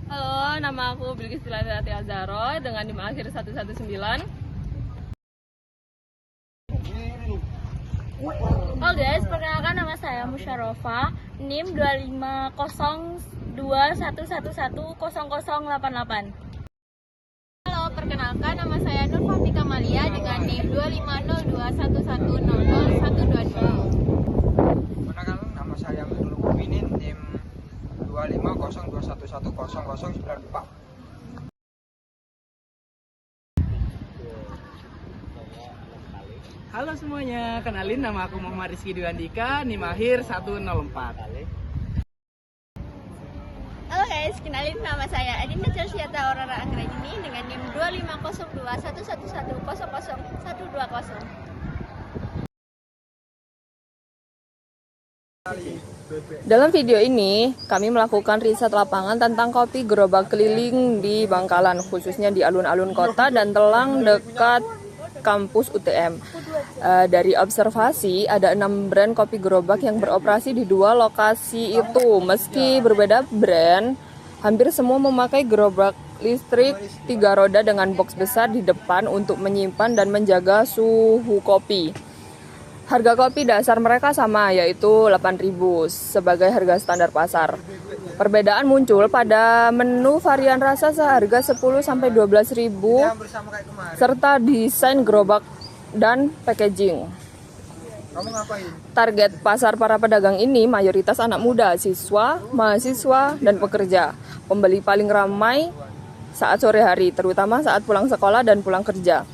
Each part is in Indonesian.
Halo, nama aku Bilqis Dilarati Azharo dengan NIM akhir 119. Oh guys, perkenalkan nama saya Musyarofa, NIM 25021110088. Halo, perkenalkan nama saya Nur Fahmi Kamalia dengan NIM 25021000122. Perkenalkan nama saya Mirul Mukminin, NIM 25021110094. Halo semuanya, kenalin nama aku Muhammad Rizky Dwiandika, NIM akhir 104. Halo guys, kenalin nama saya Adinda Celsiata Aurora Anggraini dengan NIM 2502111000120. Dalam video ini, kami melakukan riset lapangan tentang kopi gerobak keliling di Bangkalan, khususnya di alun-alun kota dan telang dekat kampus UTM. Dari observasi, ada 6 brand kopi gerobak yang beroperasi di 2 lokasi itu. Meski berbeda brand, hampir semua memakai gerobak listrik 3 roda dengan box besar di depan untuk menyimpan dan menjaga suhu kopi. Harga kopi dasar mereka sama, yaitu 8.000 sebagai harga standar pasar. Perbedaan muncul pada menu varian rasa seharga 10-12.000 serta desain gerobak dan packaging. Target pasar para pedagang ini mayoritas anak muda, siswa, mahasiswa, dan pekerja. Pembeli paling ramai saat sore hari, terutama saat pulang sekolah dan pulang kerja.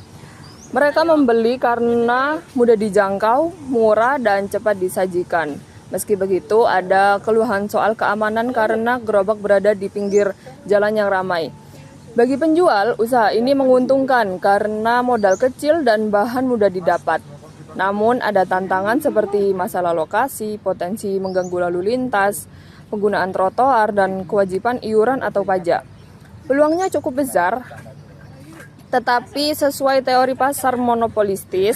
Mereka membeli karena mudah dijangkau, murah, dan cepat disajikan. Meski begitu, ada keluhan soal keamanan karena gerobak berada di pinggir jalan yang ramai. Bagi penjual, usaha ini menguntungkan karena modal kecil dan bahan mudah didapat. Namun, ada tantangan seperti masalah lokasi, potensi mengganggu lalu lintas, penggunaan trotoar, dan kewajiban iuran atau pajak. Peluangnya cukup besar, tetapi sesuai teori pasar monopolistis,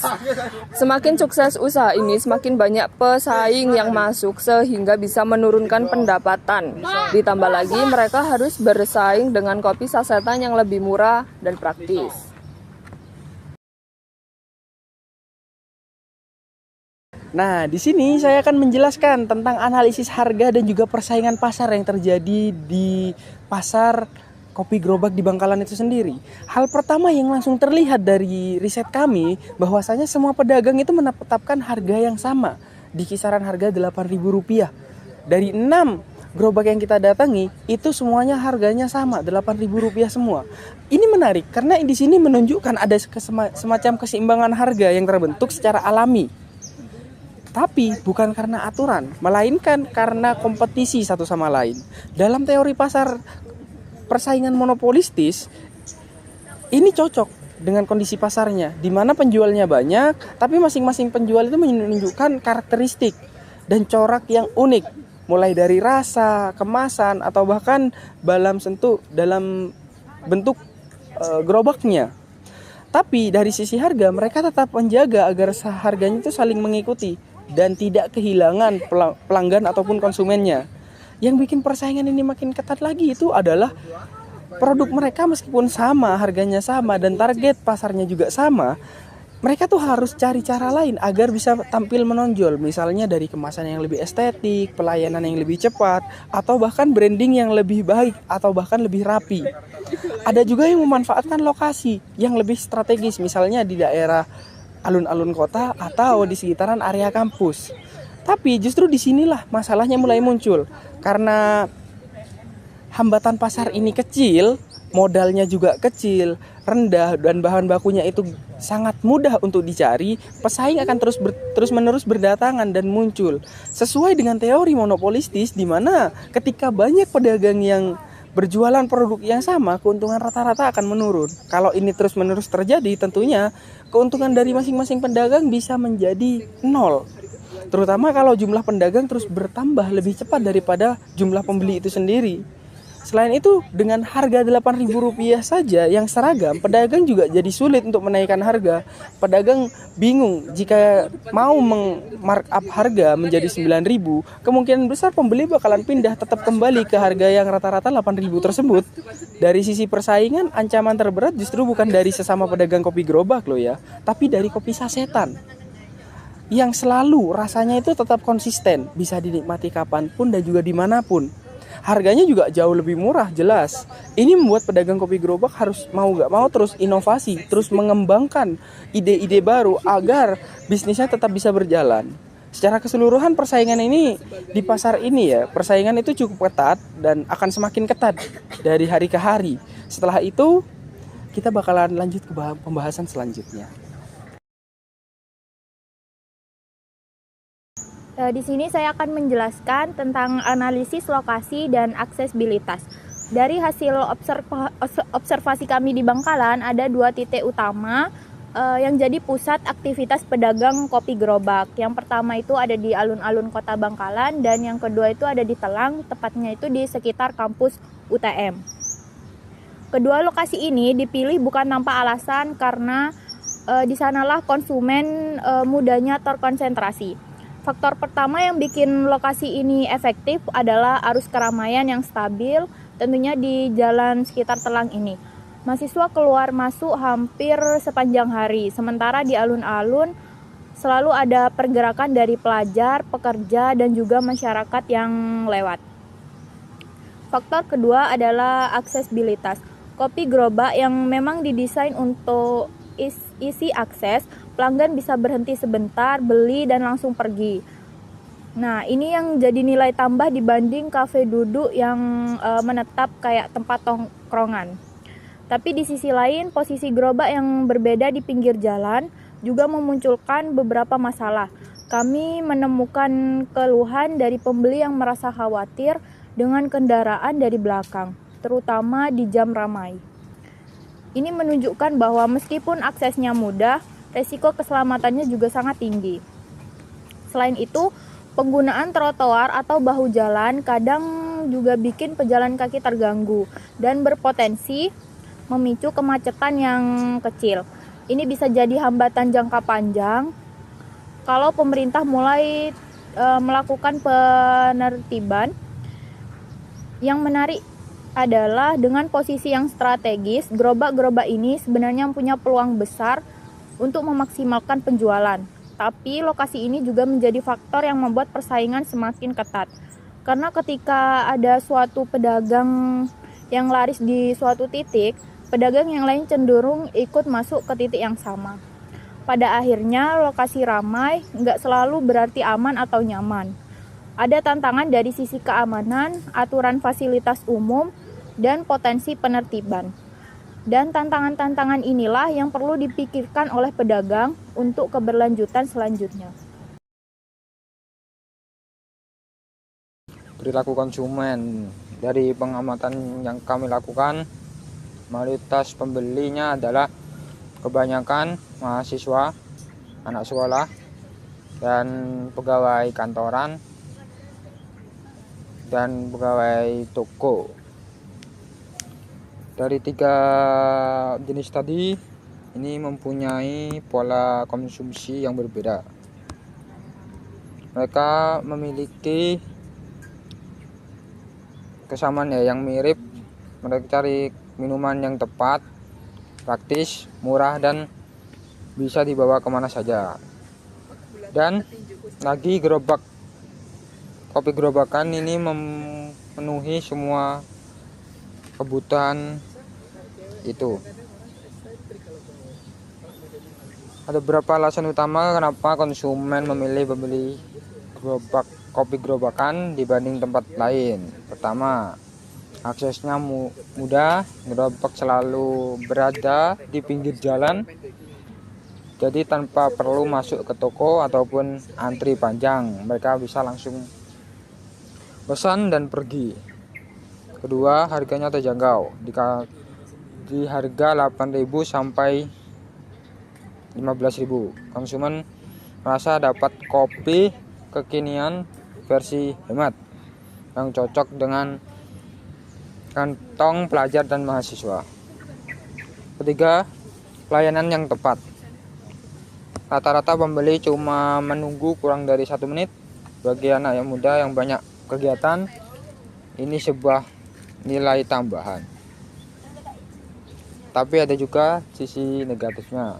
semakin sukses usaha ini, semakin banyak pesaing yang masuk sehingga bisa menurunkan pendapatan. Ditambah lagi mereka harus bersaing dengan kopi sasetan yang lebih murah dan praktis. Nah, di sini saya akan menjelaskan tentang analisis harga dan juga persaingan pasar yang terjadi di pasar kopi gerobak di Bangkalan itu sendiri. Hal pertama yang langsung terlihat dari riset kami, bahwasanya semua pedagang itu menetapkan harga yang sama di kisaran harga Rp8.000. Dari 6 gerobak yang kita datangi, itu semuanya harganya sama, Rp8.000 semua. Ini menarik karena di sini menunjukkan ada semacam keseimbangan harga yang terbentuk secara alami. Tapi bukan karena aturan, melainkan karena kompetisi satu sama lain. Dalam teori pasar persaingan monopolistis, ini cocok dengan kondisi pasarnya, di mana penjualnya banyak, tapi masing-masing penjual itu menunjukkan karakteristik dan corak yang unik, mulai dari rasa, kemasan, atau bahkan dalam bentuk gerobaknya. Tapi dari sisi harga, mereka tetap menjaga agar harganya itu saling mengikuti dan tidak kehilangan pelanggan ataupun konsumennya. Yang bikin persaingan ini makin ketat lagi itu adalah produk mereka meskipun sama, harganya sama, dan target pasarnya juga sama, mereka tuh harus cari cara lain agar bisa tampil menonjol. Misalnya dari kemasan yang lebih estetik, pelayanan yang lebih cepat, atau bahkan branding yang lebih baik, atau bahkan lebih rapi. Ada juga yang memanfaatkan lokasi yang lebih strategis, misalnya di daerah alun-alun kota atau di sekitaran area kampus. Tapi justru disinilah masalahnya mulai muncul, karena hambatan pasar ini kecil, modalnya juga kecil, rendah, dan bahan bakunya itu sangat mudah untuk dicari. Pesaing akan terus-menerus berdatangan dan muncul. Sesuai dengan teori monopolistis, di mana ketika banyak pedagang yang berjualan produk yang sama, keuntungan rata-rata akan menurun. Kalau ini terus-menerus terjadi, tentunya keuntungan dari masing-masing pedagang bisa menjadi nol. Terutama kalau jumlah pedagang terus bertambah lebih cepat daripada jumlah pembeli itu sendiri. Selain itu, dengan harga Rp8.000 saja yang seragam, pedagang juga jadi sulit untuk menaikkan harga. Pedagang bingung jika mau markup harga menjadi 9.000, kemungkinan besar pembeli bakalan pindah tetap kembali ke harga yang rata-rata 8.000 tersebut. Dari sisi persaingan, ancaman terberat justru bukan dari sesama pedagang kopi gerobak loh ya, tapi dari kopi sasetan. Yang selalu rasanya itu tetap konsisten, bisa dinikmati kapanpun dan juga dimanapun. Harganya juga jauh lebih murah, jelas. Ini membuat pedagang kopi gerobak harus mau gak mau terus inovasi, terus mengembangkan ide-ide baru agar bisnisnya tetap bisa berjalan. Secara keseluruhan persaingan ini di pasar ini ya, persaingan itu cukup ketat dan akan semakin ketat dari hari ke hari. Setelah itu kita bakalan lanjut ke pembahasan selanjutnya. Di sini saya akan menjelaskan tentang analisis lokasi dan aksesibilitas. Dari hasil observasi kami di Bangkalan, ada 2 titik utama yang jadi pusat aktivitas pedagang kopi gerobak. Yang pertama itu ada di alun-alun kota Bangkalan, dan yang kedua itu ada di Telang, tepatnya itu di sekitar kampus UTM. Kedua lokasi ini dipilih bukan tanpa alasan, karena di sanalah konsumen mudahnya terkonsentrasi. Faktor pertama yang bikin lokasi ini efektif adalah arus keramaian yang stabil, tentunya di jalan sekitar Telang ini. Mahasiswa keluar masuk hampir sepanjang hari, sementara di alun-alun selalu ada pergerakan dari pelajar, pekerja, dan juga masyarakat yang lewat. Faktor kedua adalah aksesibilitas. Kopi gerobak yang memang didesain untuk isi akses, pelanggan bisa berhenti sebentar, beli, dan langsung pergi. Nah, ini yang jadi nilai tambah dibanding kafe duduk yang menetap kayak tempat tongkrongan. Tapi di sisi lain, posisi gerobak yang berbeda di pinggir jalan juga memunculkan beberapa masalah. Kami menemukan keluhan dari pembeli yang merasa khawatir dengan kendaraan dari belakang, terutama di jam ramai. Ini menunjukkan bahwa meskipun aksesnya mudah, resiko keselamatannya juga sangat tinggi. Selain itu, penggunaan trotoar atau bahu jalan kadang juga bikin pejalan kaki terganggu dan berpotensi memicu kemacetan yang kecil. Ini bisa jadi hambatan jangka panjang kalau pemerintah mulai melakukan penertiban. Yang menarik adalah dengan posisi yang strategis, gerobak-gerobak ini sebenarnya punya peluang besar untuk memaksimalkan penjualan. Tapi lokasi ini juga menjadi faktor yang membuat persaingan semakin ketat. Karena ketika ada suatu pedagang yang laris di suatu titik, pedagang yang lain cenderung ikut masuk ke titik yang sama. Pada akhirnya lokasi ramai nggak selalu berarti aman atau nyaman. Ada tantangan dari sisi keamanan, aturan fasilitas umum, dan potensi penertiban. Dan tantangan-tantangan inilah yang perlu dipikirkan oleh pedagang untuk keberlanjutan selanjutnya. Perilaku konsumen. Dari pengamatan yang kami lakukan, mayoritas pembelinya adalah kebanyakan mahasiswa, anak sekolah, dan pegawai kantoran, dan pegawai toko. Dari 3 jenis tadi, ini mempunyai pola konsumsi yang berbeda. Mereka memiliki kesamaan yang mirip. Mereka cari minuman yang tepat, praktis, murah, dan bisa dibawa kemana saja. Dan lagi kopi gerobakan ini memenuhi semua kebutuhan itu. Ada beberapa alasan utama kenapa konsumen memilih membeli kopi gerobakan dibanding tempat lain. Pertama, aksesnya mudah. Gerobak selalu berada di pinggir jalan, jadi tanpa perlu masuk ke toko ataupun antri panjang. Mereka bisa langsung pesan dan pergi. Kedua, harganya terjangkau. Di harga 8.000 sampai 15.000. Konsumen merasa dapat kopi kekinian versi hemat yang cocok dengan kantong pelajar dan mahasiswa. Ketiga, pelayanan yang tepat. Rata-rata pembeli cuma menunggu kurang dari 1 menit. Bagi anak yang muda yang banyak kegiatan, ini sebuah nilai tambahan. Tapi ada juga sisi negatifnya.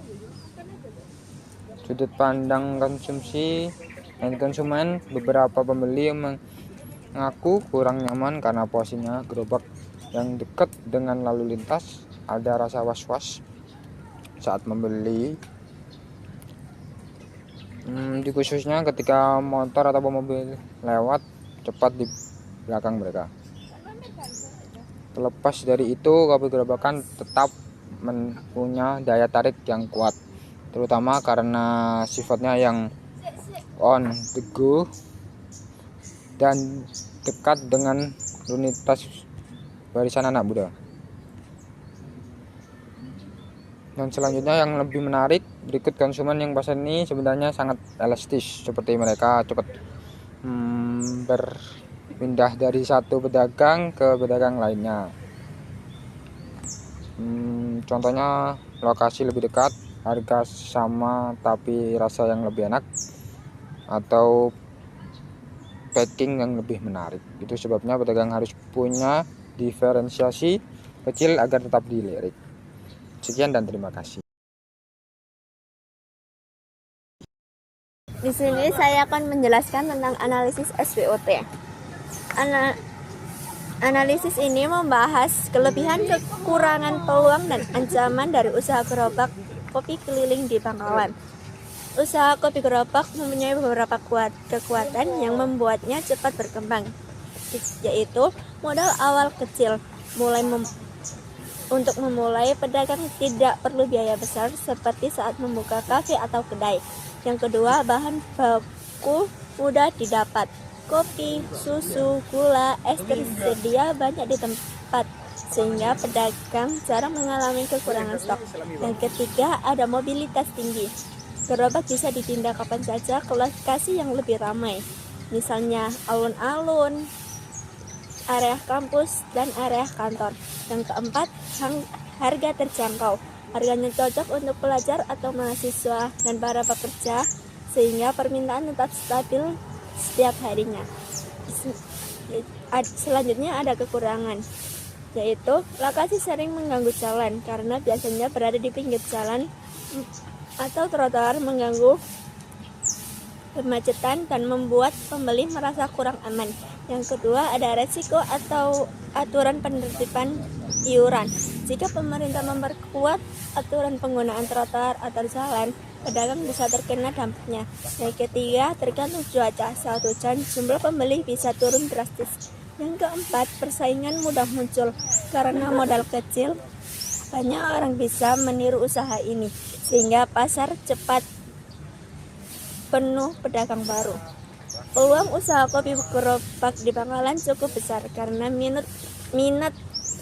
Sudut pandang konsumsi dan konsumen, beberapa pembeli mengaku kurang nyaman karena posisinya gerobak yang dekat dengan lalu lintas. Ada rasa was-was saat membeli, di khususnya ketika motor atau mobil lewat cepat di belakang mereka. Terlepas dari itu, kopi gerobakan tetap mempunyai daya tarik yang kuat, terutama karena sifatnya yang on the go dan dekat dengan rutinitas barisan anak muda. Dan selanjutnya yang lebih menarik, berikut konsumen yang pasar ini sebenarnya sangat elastis, seperti mereka cepat berpindah dari satu pedagang ke pedagang lainnya. Contohnya lokasi lebih dekat, harga sama tapi rasa yang lebih enak, atau packing yang lebih menarik. Itu sebabnya pedagang harus punya diferensiasi kecil agar tetap dilirik. Sekian dan terima kasih. Di sini saya akan menjelaskan tentang analisis SWOT. Analisis ini membahas kelebihan, kekurangan, peluang, dan ancaman dari usaha gerobak kopi keliling di Bangkalan. Usaha kopi gerobak mempunyai beberapa kekuatan yang membuatnya cepat berkembang, yaitu modal awal kecil. Untuk memulai, pedagang tidak perlu biaya besar seperti saat membuka kafe atau kedai. Yang kedua, bahan baku mudah didapat. Kopi, susu, gula, es tersedia banyak di tempat, sehingga pedagang jarang mengalami kekurangan stok. Yang ketiga, ada mobilitas tinggi. Gerobak bisa dipindah kapan saja ke lokasi yang lebih ramai, misalnya alun-alun, area kampus, dan area kantor. Yang keempat, harga terjangkau. Harganya cocok untuk pelajar atau mahasiswa dan para pekerja, sehingga permintaan tetap stabil setiap harinya. Selanjutnya ada kekurangan, yaitu lokasi sering mengganggu jalan karena biasanya berada di pinggir jalan atau trotoar, mengganggu kemacetan dan membuat pembeli merasa kurang aman. Yang kedua, ada resiko atau aturan penertiban iuran. Jika pemerintah memperkuat aturan penggunaan trotoar atau jalan, pedagang bisa terkena dampaknya. Yang ketiga, tergantung cuaca. Saat hujan, jumlah pembeli bisa turun drastis. Yang keempat, persaingan mudah muncul karena modal kecil. Banyak orang bisa meniru usaha ini, sehingga pasar cepat penuh pedagang baru. Peluang usaha kopi gerobak di Bangkalan cukup besar karena minat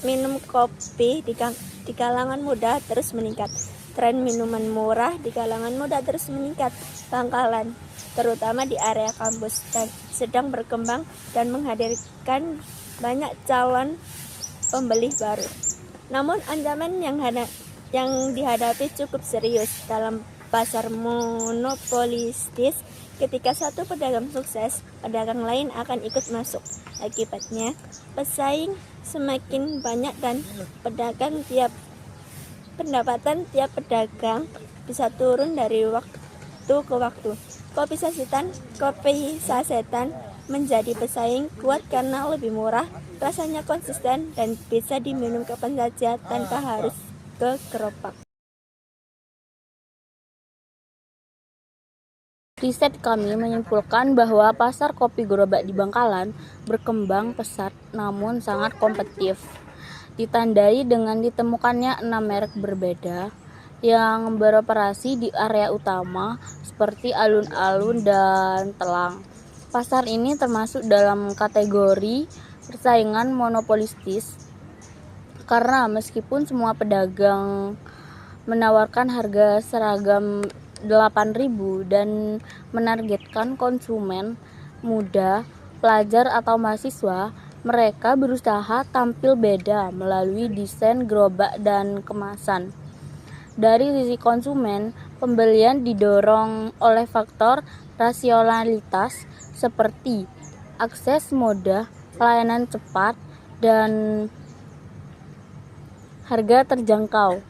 minum kopi di kalangan muda terus meningkat. Tren minuman murah di kalangan muda terus meningkat. Bangkalan, terutama di area kampus, sedang berkembang dan menghadirkan banyak calon pembeli baru. Namun ancaman yang dihadapi cukup serius dalam pasar monopolistis. Ketika satu pedagang sukses, pedagang lain akan ikut masuk. Akibatnya, pesaing semakin banyak dan pendapatan tiap pedagang bisa turun dari waktu ke waktu. Kopi sasetan menjadi pesaing kuat karena lebih murah, rasanya konsisten, dan bisa diminum kapan saja tanpa harus ke gerobak. Riset kami menyimpulkan bahwa pasar kopi gerobak di Bangkalan berkembang pesat namun sangat kompetitif. Ditandai dengan ditemukannya 6 merek berbeda yang beroperasi di area utama seperti alun-alun dan telang. Pasar ini termasuk dalam kategori persaingan monopolistis karena meskipun semua pedagang menawarkan harga seragam 8.000 dan menargetkan konsumen muda, pelajar atau mahasiswa, Mereka berusaha tampil beda melalui desain gerobak dan kemasan. Dari sisi konsumen, pembelian didorong oleh faktor rasionalitas seperti akses mudah, pelayanan cepat, dan harga terjangkau.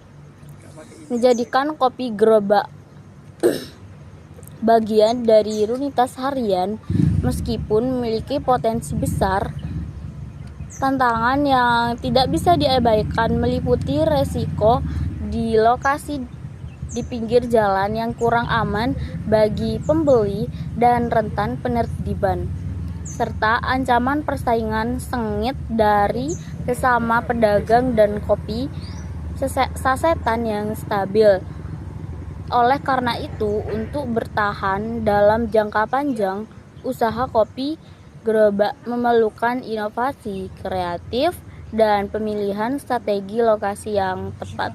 Menjadikan kopi gerobak bagian dari rutinitas harian meskipun memiliki potensi besar. Tantangan yang tidak bisa diabaikan meliputi resiko di lokasi di pinggir jalan yang kurang aman bagi pembeli dan rentan penertiban, serta ancaman persaingan sengit dari sesama pedagang dan kopi sasetan yang stabil. Oleh karena itu, untuk bertahan dalam jangka panjang, usaha kopi gerobak memerlukan inovasi kreatif dan pemilihan strategi lokasi yang tepat.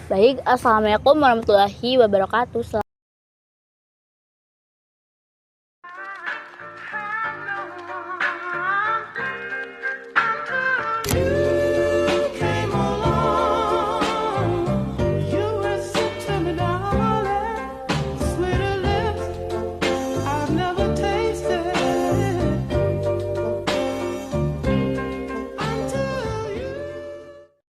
Baik, assalamualaikum warahmatullahi wabarakatuh.